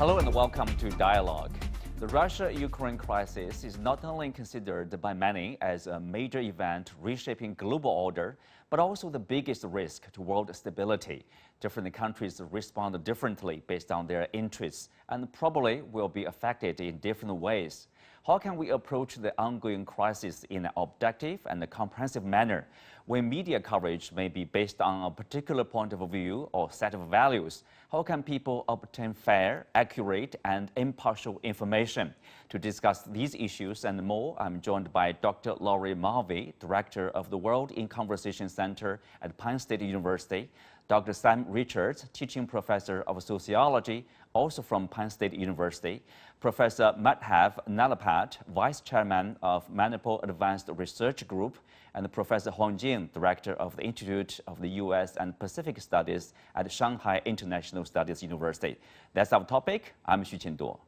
Hello and welcome to Dialogue. The Russia-Ukraine crisis is not only considered by many as a major event reshaping global order, but also the biggest risk to world stability. Different countries respond differently based on their interests and probably will be affected in different ways. How can we approach the ongoing crisis in an objective and a comprehensive manner when media coverage may be based on a particular point of view or set of values? How can people obtain fair, accurate, and impartial information? To discuss these issues and more, I'm joined by Dr. Laurie Mulvey, Director of the World in Conversation Center at Penn State University, Dr. Sam Richards, Teaching Professor of Sociology, also from Penn State University, Professor Madhav Nalapat, Vice Chairman of Manipur Advanced Research Group, and Professor Hong Jin, Director of the Institute of the U.S. and Pacific Studies at Shanghai International Studies University. That's our topic. I'm Xu Qinduo.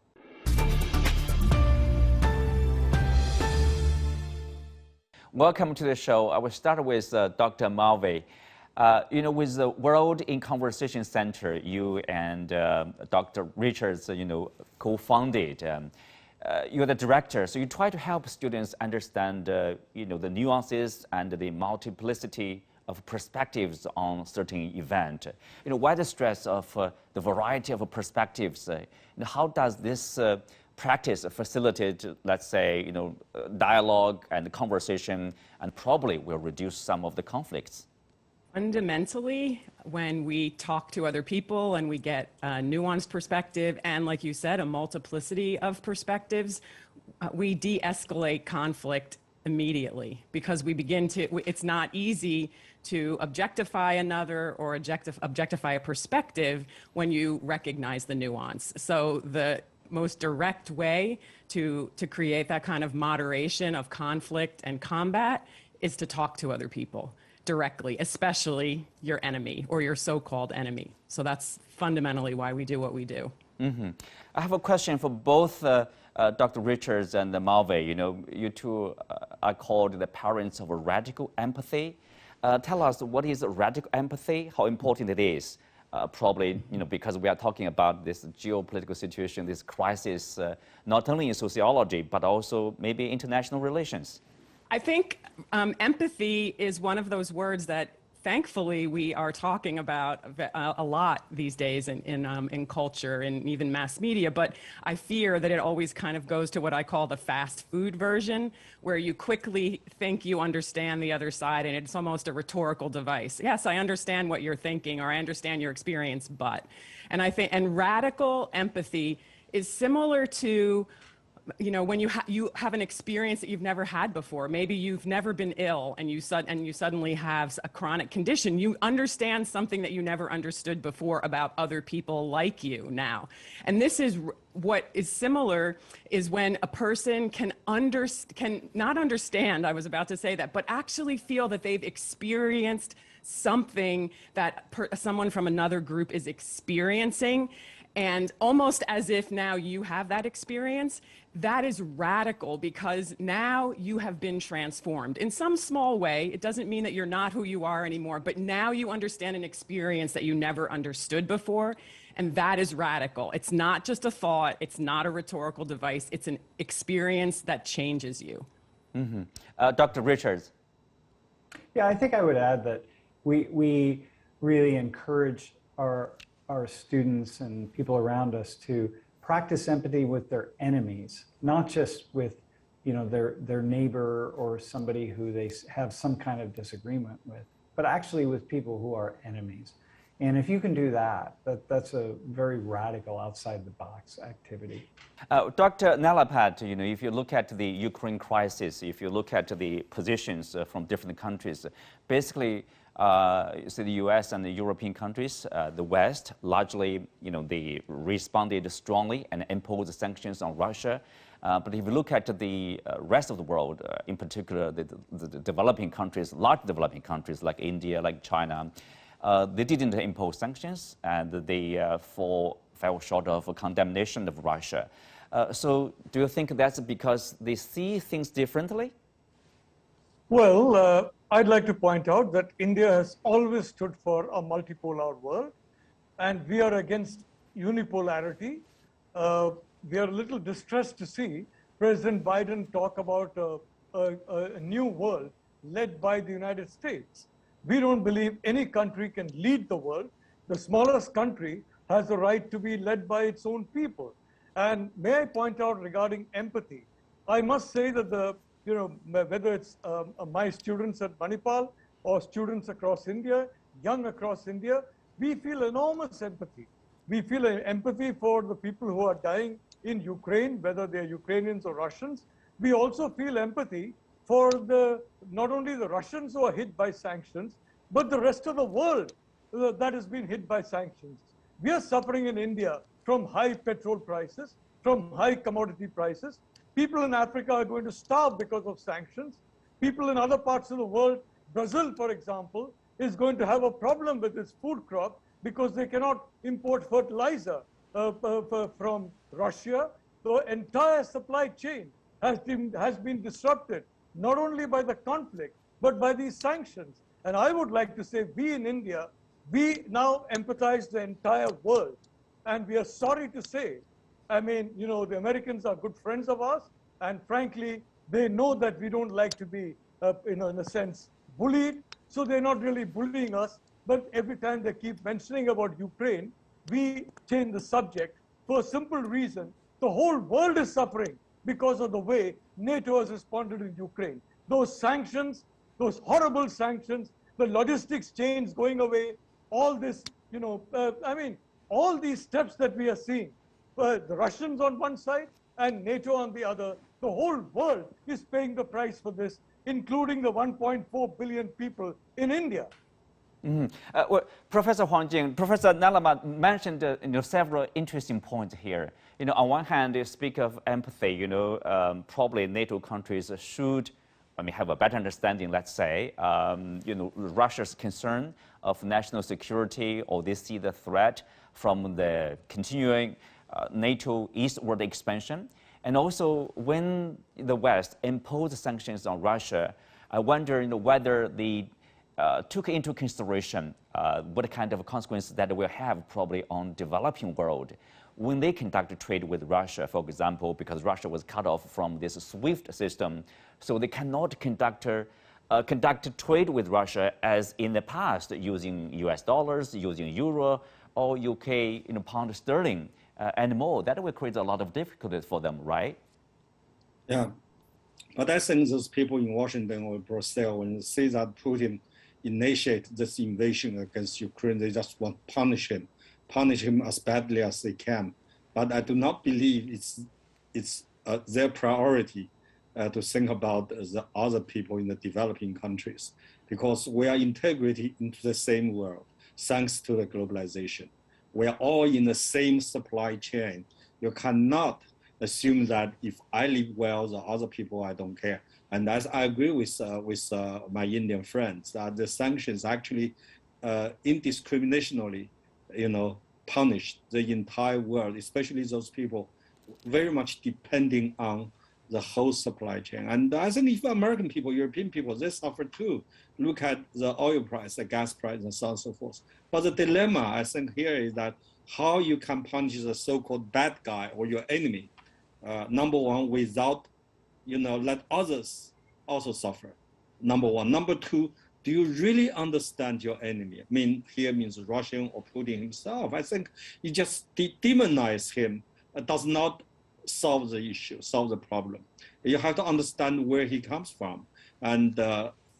Welcome to the show. I will start with Dr. Mulvey. With the World in Conversation Center, you and Dr. Richards, co-founded. You're the director, so you try to help students understand, the nuances and the multiplicity of perspectives on certain event. Why the stress of the variety of perspectives? How does this practice facilitate, let's say, dialogue and conversation, and probably will reduce some of the conflicts? Fundamentally, when we talk to other people and we get a nuanced perspective and, like you said, a multiplicity of perspectives, we de-escalate conflict immediately because we begin to, it's not easy to objectify another or objectify a perspective when you recognize the nuance. So the most direct way to create that kind of moderation of conflict and combat is to talk to other people directly, especially your enemy or your so-called enemy. So that's fundamentally why we do what we do. Mm-hmm. I have a question for both Dr. Richards and Mulvey. You two are called the parents of radical empathy. Tell us, what is radical empathy, how important it is? Probably, because we are talking about this geopolitical situation, this crisis, not only in sociology, but also maybe international relations. I think empathy is one of those words that thankfully we are talking about a lot these days in culture and even mass media, but I fear that it always kind of goes to what I call the fast food version, where you quickly think you understand the other side and it's almost a rhetorical device. Yes, I understand what you're thinking, or I understand your experience, but. And I think, and radical empathy is similar to when you have an experience that you've never had before. Maybe you've never been ill and you suddenly have a chronic condition. You understand something that you never understood before about other people like you now. And this is what is similar is when a person can not understand, I was about to say that, but actually feel that they've experienced something that someone from another group is experiencing. And almost as if now you have that experience, that is radical because now you have been transformed in some small way. It doesn't mean that you're not who you are anymore, but now you understand an experience that you never understood before. And that is radical. It's not just a thought. It's not a rhetorical device. It's an experience that changes you. Mm-hmm. Dr. Richards. Yeah, I think I would add that we really encourage our students and people around us to practice empathy with their enemies, not just with their neighbor or somebody who they have some kind of disagreement with, but actually with people who are enemies. And if you can do that, that's a very radical outside the box activity. Dr. Nalapat, if you look at the Ukraine crisis, if you look at the positions from different countries, basically the U.S. and the European countries, the West, largely, they responded strongly and imposed sanctions on Russia. But if you look at the rest of the world, in particular the developing countries, large developing countries like India, like China, they didn't impose sanctions, and they fell short of condemnation of Russia. So do you think that's because they see things differently? Well, I'd like to point out that India has always stood for a multipolar world, and we are against unipolarity. we are a little distressed to see President Biden talk about a new world led by the United States. We don't believe any country can lead the world. The smallest country has the right to be led by its own people. And may I point out regarding empathy, I must say that whether it's my students at Manipal or students across India, young across India, we feel enormous empathy. We feel empathy for the people who are dying in Ukraine, whether they're Ukrainians or Russians. We also feel empathy for not only the Russians who are hit by sanctions, but the rest of the world that has been hit by sanctions. We are suffering in India from high petrol prices, from high commodity prices. People in Africa are going to starve because of sanctions. People in other parts of the world, Brazil, for example, is going to have a problem with its food crop because they cannot import fertilizer from Russia. The entire supply chain has been disrupted, not only by the conflict, but by these sanctions. And I would like to say, we in India, we now empathize the entire world. And we are sorry to say, I mean, the Americans are good friends of ours. And frankly, they know that we don't like to be, in a sense, bullied. So they're not really bullying us. But every time they keep mentioning about Ukraine, we change the subject for a simple reason. The whole world is suffering because of the way NATO has responded in Ukraine. Those sanctions, those horrible sanctions, the logistics chains going away, all this, all these steps that we are seeing, the Russians on one side and NATO on the other, the whole world is paying the price for this, including the 1.4 billion people in India. Well, Professor Huang Jing, Professor Nalama mentioned several interesting points here. On one hand, you speak of empathy. Probably NATO countries should, have a better understanding. Let's say, Russia's concern of national security, or they see the threat from the continuing NATO eastward expansion, and also when the West imposed sanctions on Russia, I wonder whether they took into consideration what kind of consequences that will have probably on developing world when they conduct trade with Russia, for example, because Russia was cut off from this SWIFT system, so they cannot conduct trade with Russia as in the past using US dollars, using euro, or UK pound sterling and more. That will create a lot of difficulties for them, right? Yeah, but I think those people in Washington or Brussels, when they say that Putin initiate this invasion against Ukraine, they just want to punish him as badly as they can. But I do not believe it's their priority to think about the other people in the developing countries, because we are integrated into the same world thanks to the globalization. We are all in the same supply chain. You cannot assume that if I live well, the other people, I don't care. And as I agree with my Indian friends, that the sanctions actually indiscriminatingly, punish the entire world, especially those people very much depending on the whole supply chain. And I think if American people, European people, they suffer too. Look at the oil price, the gas price, and so on and so forth. But the dilemma, I think, here is that how you can punish the so-called bad guy or your enemy, number one, without let others also suffer. Number one. Number two, do you really understand your enemy? I mean, here means Russian or Putin himself. I think you just demonize him does not solve the issue, solve the problem. You have to understand where he comes from. And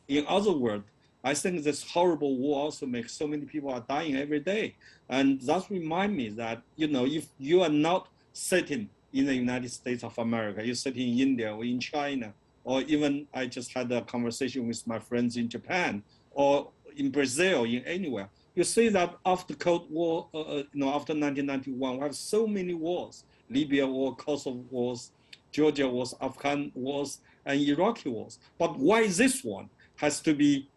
in other words, I think this horrible war also makes so many people are dying every day. And that reminds me that, if you are not sitting in the United States of America, you sit in India or in China, or even I just had a conversation with my friends in Japan or in Brazil, in anywhere. You see that after Cold War, after 1991, we have so many wars: Libya war, Kosovo wars, Georgia wars, Afghan wars, and Iraqi wars. But why this one has to be,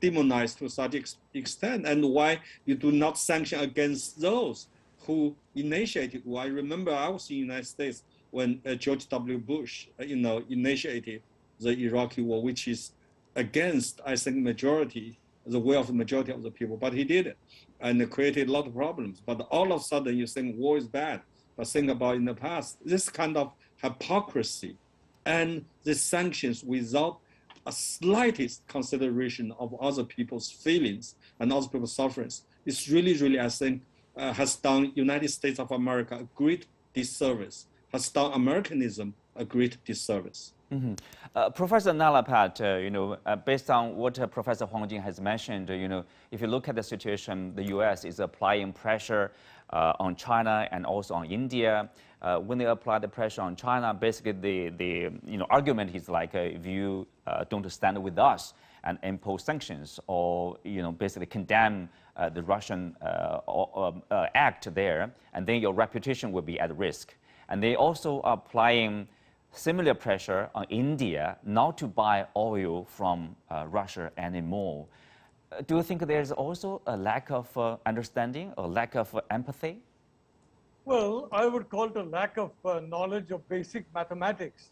demonized to such extent, and why you do not sanction against those who initiated war? I remember I was in the United States when George W. Bush, initiated the Iraqi war, which is against, I think, the will of the majority of the people. But he did it, and it created a lot of problems. But all of a sudden, you think war is bad. think about in the past, this kind of hypocrisy and the sanctions without a slightest consideration of other people's feelings and other people's sufferings is really, really, I think, has done United States of America a great disservice, has done Americanism a great disservice. Mm-hmm. Professor Nalapat, based on what Professor Huangjing has mentioned, if you look at the situation, the U.S. is applying pressure on China and also on India. When they apply the pressure on China, basically the argument is like, if you don't stand with us and impose sanctions or basically condemn the Russian act there, and then your reputation will be at risk. And they also are applying similar pressure on India not to buy oil from Russia anymore. Do you think there's also a lack of understanding or lack of empathy? Well, I would call it a lack of knowledge of basic mathematics.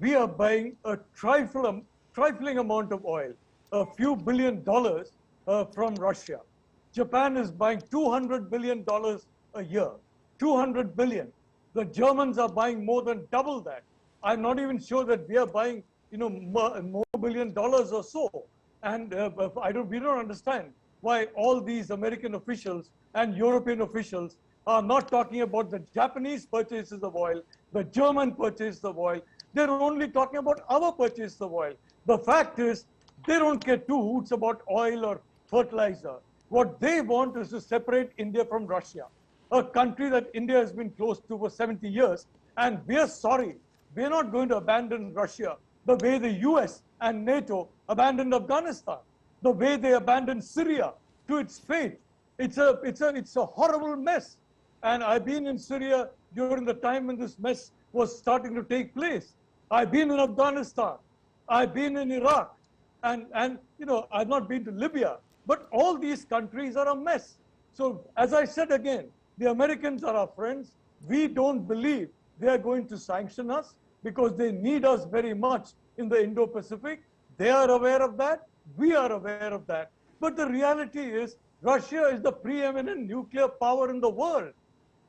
We are buying a trifling amount of oil, a few $1 billion from Russia. Japan is buying $200 billion a year, 200 billion. The Germans are buying more than double that. I'm not even sure that we are buying, more $1 billion or so. And we don't understand why all these American officials and European officials are not talking about the Japanese purchases of oil, the German purchase of oil. They're only talking about our purchase of oil. The fact is, they don't care two hoots about oil or fertilizer. What they want is to separate India from Russia, a country that India has been close to for 70 years. And we're sorry, we're not going to abandon Russia the way the US and NATO abandoned Afghanistan, the way they abandoned Syria to its fate. It's a horrible mess. And I've been in Syria during the time when this mess was starting to take place. I've been in Afghanistan. I've been in Iraq. And I've not been to Libya. But all these countries are a mess. So as I said again, the Americans are our friends. We don't believe they are going to sanction us because they need us very much in the Indo-Pacific. They are aware of that. We are aware of that. But the reality is Russia is the preeminent nuclear power in the world.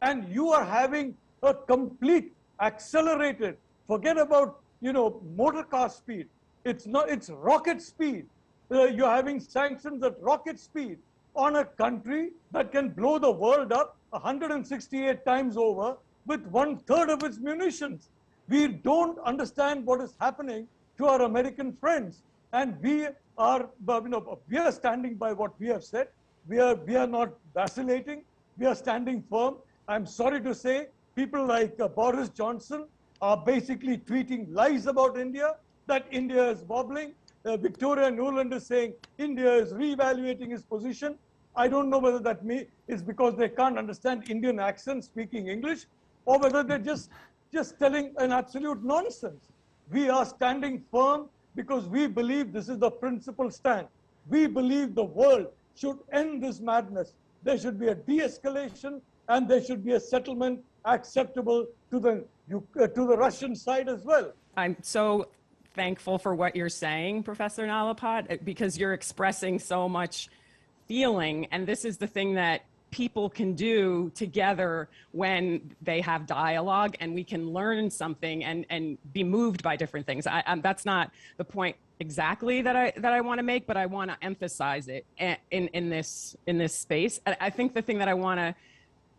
And you are having a complete accelerated, forget about, motor car speed. It's rocket speed. You're having sanctions at rocket speed on a country that can blow the world up 168 times over with 1/3 of its munitions. We don't understand what is happening to our American friends. And we are standing by what we have said. We are not vacillating. We are standing firm. I'm sorry to say, people like Boris Johnson are basically tweeting lies about India, that India is wobbling. Victoria Nuland is saying India is reevaluating its position. I don't know whether that is because they can't understand Indian accent speaking English, or whether they're just telling an absolute nonsense. We are standing firm because we believe this is the principal stand. We believe the world should end this madness. There should be a de-escalation and there should be a settlement acceptable to the Russian side as well. I'm so thankful for what you're saying, Professor Nalapat, because you're expressing so much feeling. And this is the thing that people can do together when they have dialogue, and we can learn something and be moved by different things. That's not the point exactly that I want to make, but I want to emphasize it in this space. I think the thing that I want to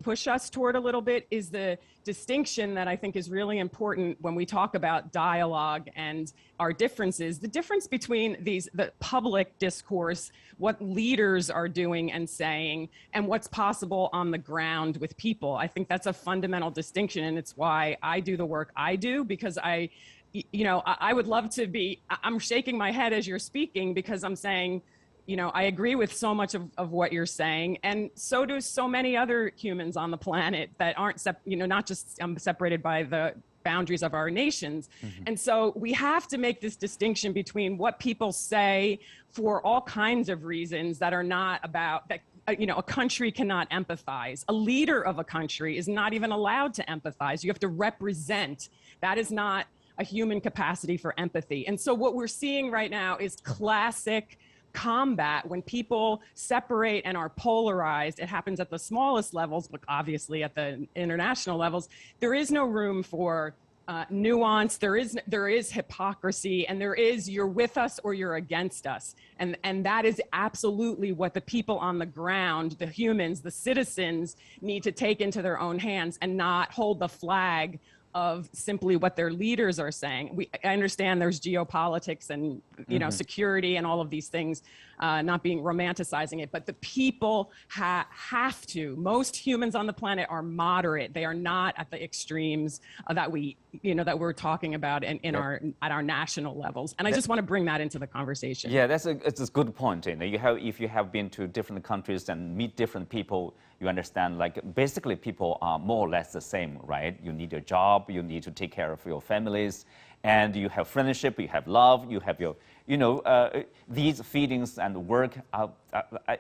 push us toward a little bit is the distinction that I think is really important when we talk about dialogue and our differences. The difference between the public discourse, what leaders are doing and saying, and what's possible on the ground with people. I think that's a fundamental distinction, and it's why I do the work I do, because I would love to be, I'm shaking my head as you're speaking because I'm saying, I agree with so much of what you're saying, and so do so many other humans on the planet that aren't, not just separated by the boundaries of our nations. Mm-hmm. And so we have to make this distinction between what people say for all kinds of reasons that are not about that. A country cannot empathize. A leader of a country is not even allowed to empathize. You have to represent. That is not a human capacity for empathy. And so what we're seeing right now is classic combat, when people separate and are polarized, it happens at the smallest levels, but obviously at the international levels, there is no room for nuance, there is hypocrisy, and there is you're with us or you're against us. And that is absolutely what the people on the ground, the humans, the citizens need to take into their own hands and not hold the flag of simply what their leaders are saying. I understand there's geopolitics and security and all of these things, not being romanticizing it, but the people have to. Most humans on the planet are moderate. They are not at the extremes that we're talking about at our national levels. And I just want to bring that into the conversation. Yeah, it's a good point. If you have been to different countries and meet different people, you understand, like, basically people are more or less the same, right? You need a job, you need to take care of your families, and you have friendship, you have love, you have your, these feelings and work are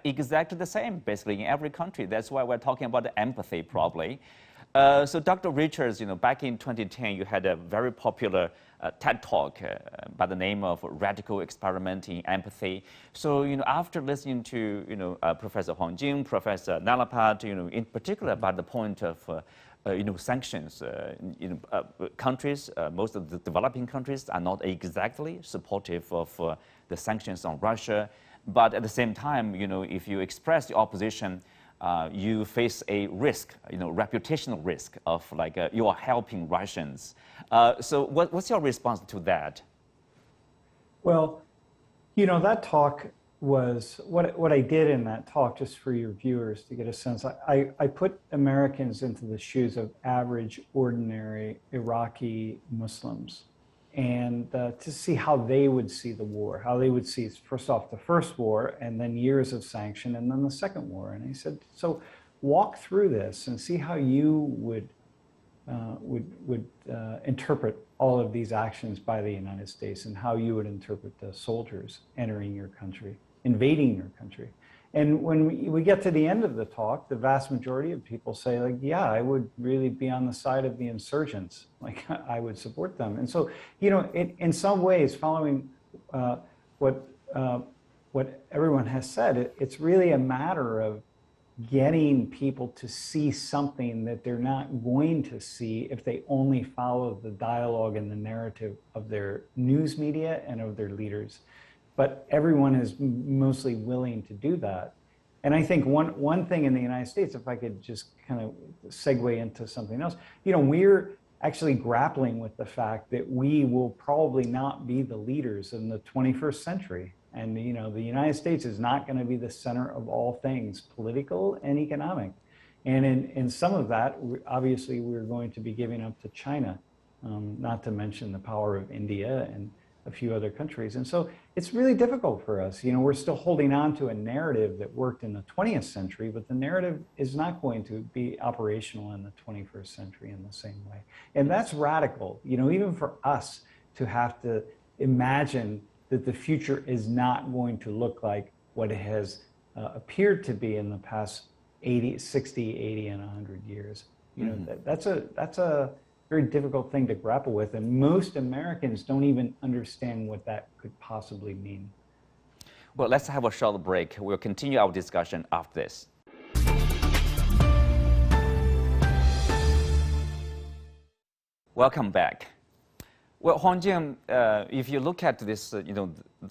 exactly the same, basically, in every country. That's why we're talking about empathy, probably. So Dr. Richards, back in 2010, you had a very popular TED Talk by the name of Radical Experiment in Empathy. So, after listening to, Professor Huang Jing, Professor Nalapat, in particular about the point of, sanctions, countries, most of the developing countries are not exactly supportive of the sanctions on Russia. But at the same time, if you express the opposition, you face a risk, reputational risk of you are helping Russians. So what's your response to that? Well, that talk was, what I did in that talk, just for your viewers to get a sense, I put Americans into the shoes of average, ordinary Iraqi Muslims, and to see how they would see the war, how they would see, first off, the first war, and then years of sanction, and then the second war. And I said, so walk through this and see how you would interpret all of these actions by the United States, and how you would interpret the soldiers entering your country, invading your country. And when we get to the end of the talk, the vast majority of people say, like, yeah, I would really be on the side of the insurgents. Like, I would support them. And so, in some ways, following what everyone has said, it's really a matter of getting people to see something that they're not going to see if they only follow the dialogue and the narrative of their news media and of their leaders. But everyone is mostly willing to do that. And I think one thing in the United States, if I could just kind of segue into something else, we're actually grappling with the fact that we will probably not be the leaders in the 21st century. And, the United States is not going to be the center of all things political and economic. And in some of that, obviously, we're going to be giving up to China, not to mention the power of India and a few other countries. And so it's really difficult for us. We're still holding on to a narrative that worked in the 20th century, but the narrative is not going to be operational in the 21st century in the same way. And that's radical, even for us to have to imagine that the future is not going to look like what it has appeared to be in the past 60, 80, and 100 years. That's a very difficult thing to grapple with, and most Americans don't even understand what that could possibly mean. Well, let's have a short break. We'll continue our discussion after this. Welcome back. Well, Huang Jing, if you look at this,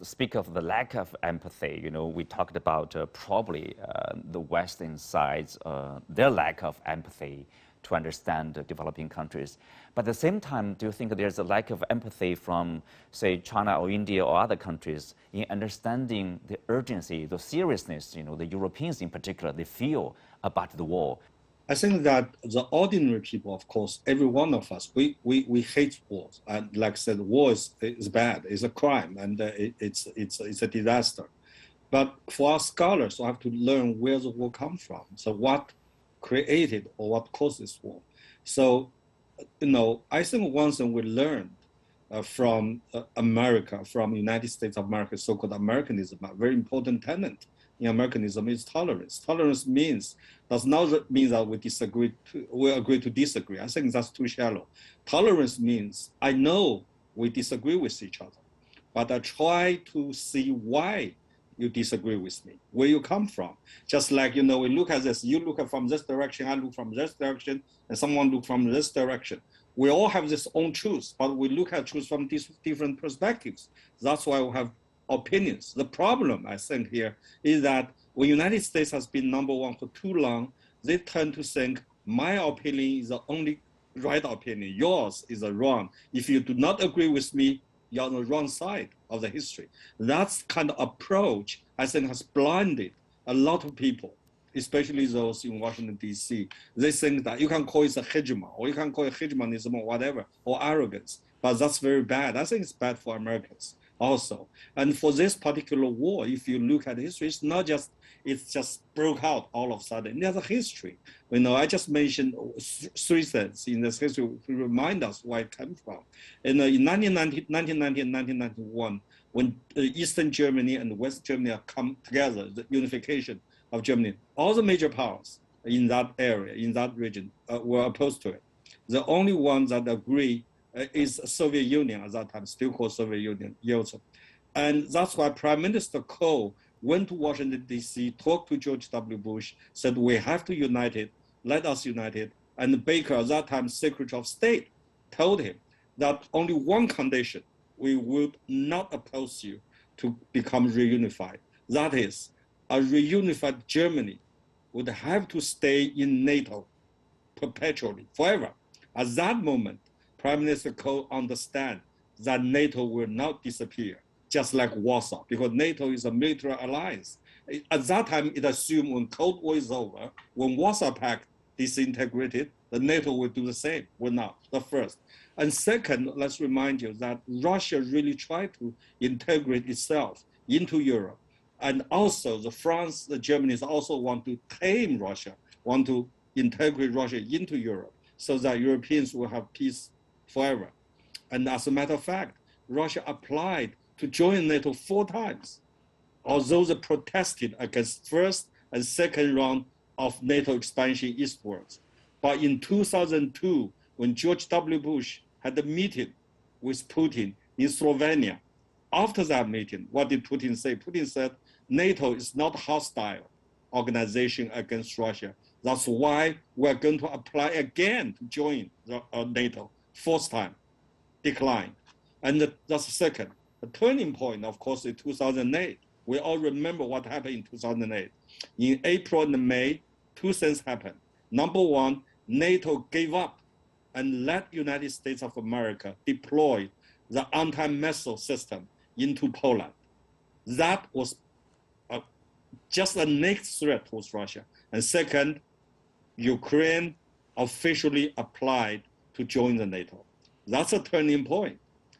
speak of the lack of empathy, we talked about probably the Western sides, their lack of empathy to understand developing countries. But at the same time, do you think there's a lack of empathy from, say, China or India or other countries in understanding the urgency, the seriousness, the Europeans in particular, they feel about the war? I think that the ordinary people, of course, every one of us, we hate wars. And like I said, war is bad, it's a crime, and it's a disaster. But for us scholars, we have to learn where the war comes from. So what created or what causes war? So, I think one thing we learned from America, from United States of America, so-called Americanism, a very important tenet in Americanism is tolerance. Tolerance does not mean that we agree to disagree. I think that's too shallow. Tolerance means I know we disagree with each other, but I try to see why you disagree with me, where you come from. Just like, we look at this, you look at from this direction, I look from this direction, and someone look from this direction. We all have this own truth, but we look at truth from these different perspectives. That's why we have opinions. The problem, I think, here is that when United States has been number one for too long, they tend to think my opinion is the only right opinion. Yours is the wrong. If you do not agree with me, you're on the wrong side of the history. That kind of approach, I think, has blinded a lot of people, especially those in Washington, D.C. They think that you can call it a hegemon, or you can call it hegemonism or whatever, or arrogance, but that's very bad. I think it's bad for Americans also. And for this particular war, if you look at history, it's just broke out all of a sudden. There's a history. I just mentioned 3 things in this history to remind us where it came from. In 1990 and 1991, when Eastern Germany and West Germany come together, the unification of Germany, all the major powers in that area, in that region, were opposed to it. The only one that agree is Soviet Union at that time, still called Soviet Union, Yeltsin. And that's why Prime Minister Kohl went to Washington, D.C., talked to George W. Bush, said, we have to unite it, let us unite it. And Baker, at that time, Secretary of State, told him that only one condition, we would not oppose you to become reunified. That is, a reunified Germany would have to stay in NATO perpetually, forever. At that moment, Prime Minister Kohl understands that NATO will not disappear, just like Warsaw, because NATO is a military alliance. At that time, it assumed when Cold War is over, when Warsaw Pact disintegrated, the NATO will do the same. Will not, the first. And second, let's remind you that Russia really tried to integrate itself into Europe. And also France, the Germans also want to tame Russia, want to integrate Russia into Europe so that Europeans will have peace forever. And as a matter of fact, Russia applied to join NATO 4 times, although they protested against first and second round of NATO expansion eastwards. But in 2002, when George W. Bush had a meeting with Putin in Slovenia, after that meeting, what did Putin say? Putin said, NATO is not a hostile organization against Russia. That's why we're going to apply again to join NATO, 4th time, declined. And that's the second. The turning point, of course, in 2008. We all remember what happened in 2008. In April and May, 2 things happened. Number one, NATO gave up and let United States of America deploy the anti-missile system into Poland. That was just a next threat towards Russia. And second, Ukraine officially applied to join the NATO. That's a turning point.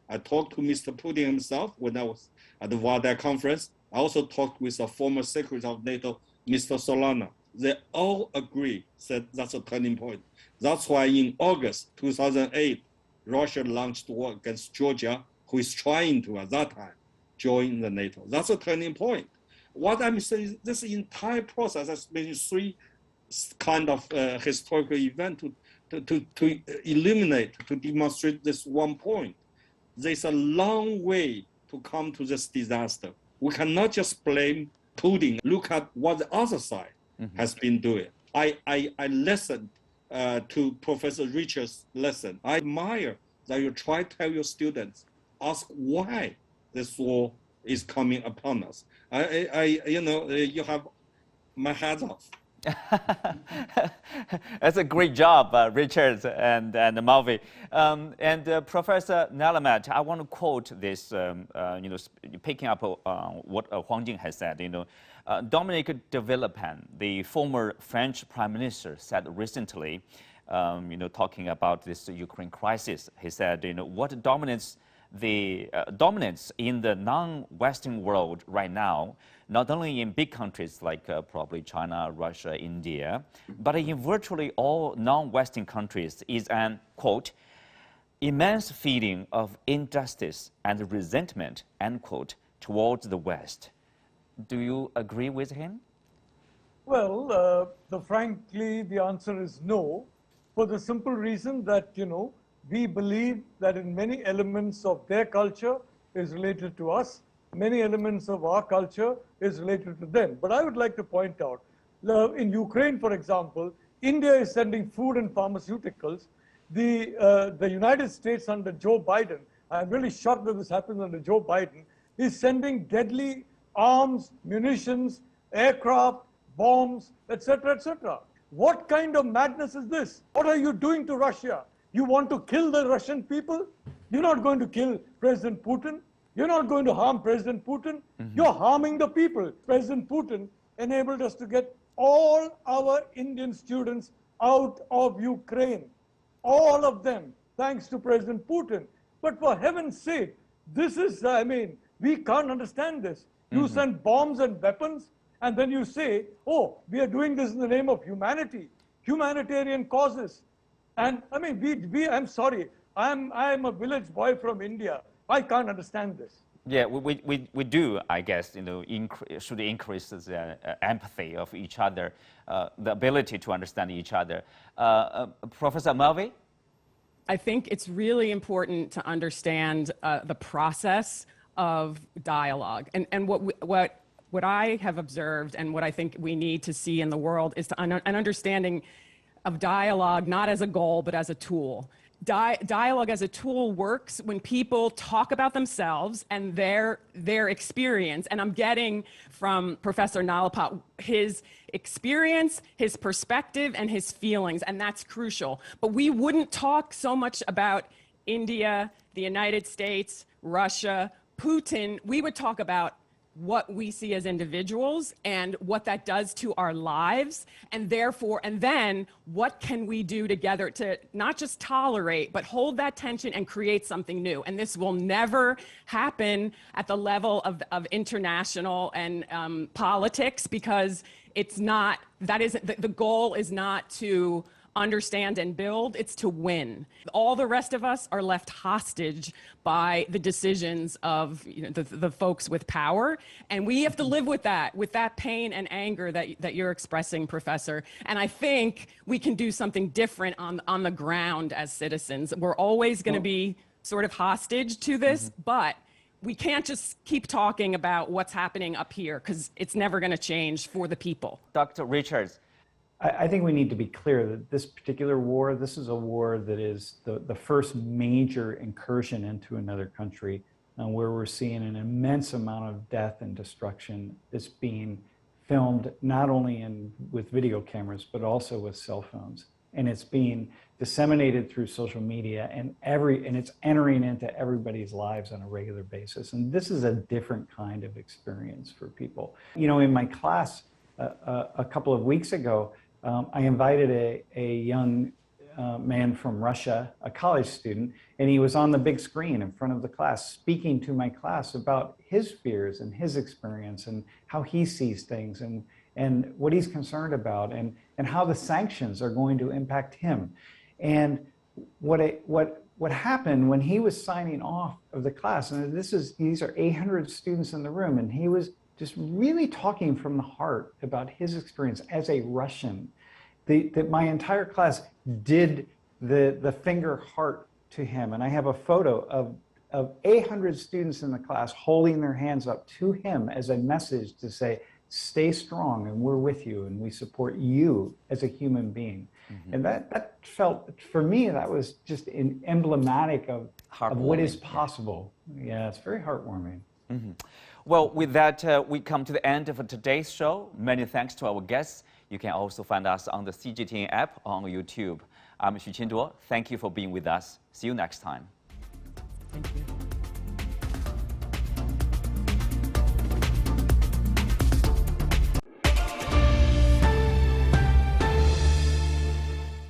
I talked to Mr. Putin himself when I was at the Vardar conference. I also talked with a former Secretary of NATO, Mr. Solana. They all agree, said that's a turning point. That's why in August 2008, Russia launched war against Georgia, who is trying to, at that time, join the NATO. That's a turning point. What I'm saying is this entire process has been 3 kind of historical event to illuminate, to demonstrate this one point. There's a long way to come to this disaster. We cannot just blame Putin. Look at what the other side has been doing. I listened to Professor Richard's lesson. I admire that you try to tell your students, ask why this war is coming upon us. You have my hat off. That's a great job, Richard and Malvi. Professor Nalamat, I want to quote this, picking up what Huang Jing has said. Dominique de Villepin, the former French Prime Minister, said recently, talking about this Ukraine crisis. He said, what dominates in the non-Western world right now, not only in big countries like probably China, Russia, India, but in virtually all non-Western countries is an, quote, immense feeling of injustice and resentment, end quote, towards the West. Do you agree with him? Well, frankly, the answer is no, for the simple reason that, we believe that in many elements of their culture is related to us, many elements of our culture is related to them. But I would like to point out, in Ukraine, for example, India is sending food and pharmaceuticals. The United States under Joe Biden, I'm really shocked that this happens under Joe Biden, is sending deadly arms, munitions, aircraft, bombs, etc., etc. What kind of madness is this? What are you doing to Russia? You want to kill the Russian people? You're not going to kill President Putin. You're not going to harm President Putin. You're harming the people. President Putin enabled us to get all our Indian students out of Ukraine. All of them, thanks to President Putin. But for heaven's sake, this is, we can't understand this. You send bombs and weapons, and then you say, oh, we are doing this in the name of humanity, humanitarian causes. And I'm sorry, I'm a village boy from India. I can't understand this. Yeah, we do, I guess, should increase the empathy of each other, the ability to understand each other. Professor Mulvey? I think it's really important to understand the process of dialogue. And what I have observed and what I think we need to see in the world is an understanding of dialogue not as a goal, but as a tool. Dialogue as a tool works when people talk about themselves and their experience. And I'm getting from Professor Nalapat his experience, his perspective, and his feelings, and that's crucial. But we wouldn't talk so much about India, the United States, Russia, Putin. We would talk about what we see as individuals and what that does to our lives, and then what can we do together to not just tolerate, but hold that tension and create something new. And this will never happen at the level of international and politics, because it's not, the goal is not to understand and build, it's to win. All the rest of us are left hostage by the decisions of the folks with power, and we have to live with that pain and anger that you're expressing, Professor. And I think we can do something different on the ground as citizens. We're always going to be sort of hostage to this, but we can't just keep talking about what's happening up here, because it's never going to change for the people. Dr. Richards. I think we need to be clear that this particular war, this is a war that is the first major incursion into another country, where we're seeing an immense amount of death and destruction that's being filmed not only with video cameras, but also with cell phones. And it's being disseminated through social media, and it's entering into everybody's lives on a regular basis. And this is a different kind of experience for people. In my class a couple of weeks ago, I invited a young man from Russia, a college student, and he was on the big screen in front of the class speaking to my class about his fears and his experience and how he sees things and what he's concerned about and how the sanctions are going to impact him. And what happened when he was signing off of the class, and these are 800 students in the room, and he was just really talking from the heart about his experience as a Russian. That my entire class did the finger heart to him. And I have a photo of 800 students in the class holding their hands up to him as a message to say, stay strong and we're with you and we support you as a human being. And that felt, for me, that was just emblematic of what is possible. Yeah, it's very heartwarming. Well, with that, we come to the end of today's show. Many thanks to our guests. You can also find us on the CGTN app or on YouTube. I'm Xu Qinduo. Thank you for being with us. See you next time. Thank you.